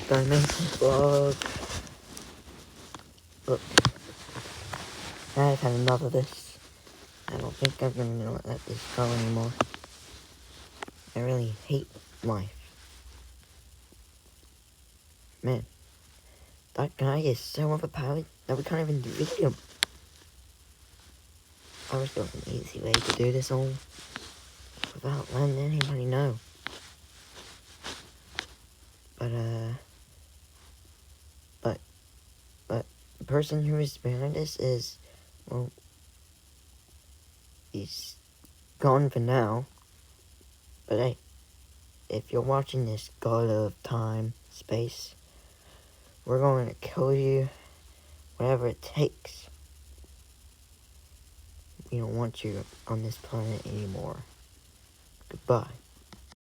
Dimension Vlog. Look, I've had enough of this. I don't think I'm gonna let this go anymore. I really hate life. Man, that guy is so overpowered that we can't even defeat him. I was doing an easy way to do this all without letting anybody know. But the person who is behind this is, well, he's gone for now. But hey, if you're watching this, God of time, space, we're going to kill you, whatever it takes. We don't want you on this planet anymore. Goodbye.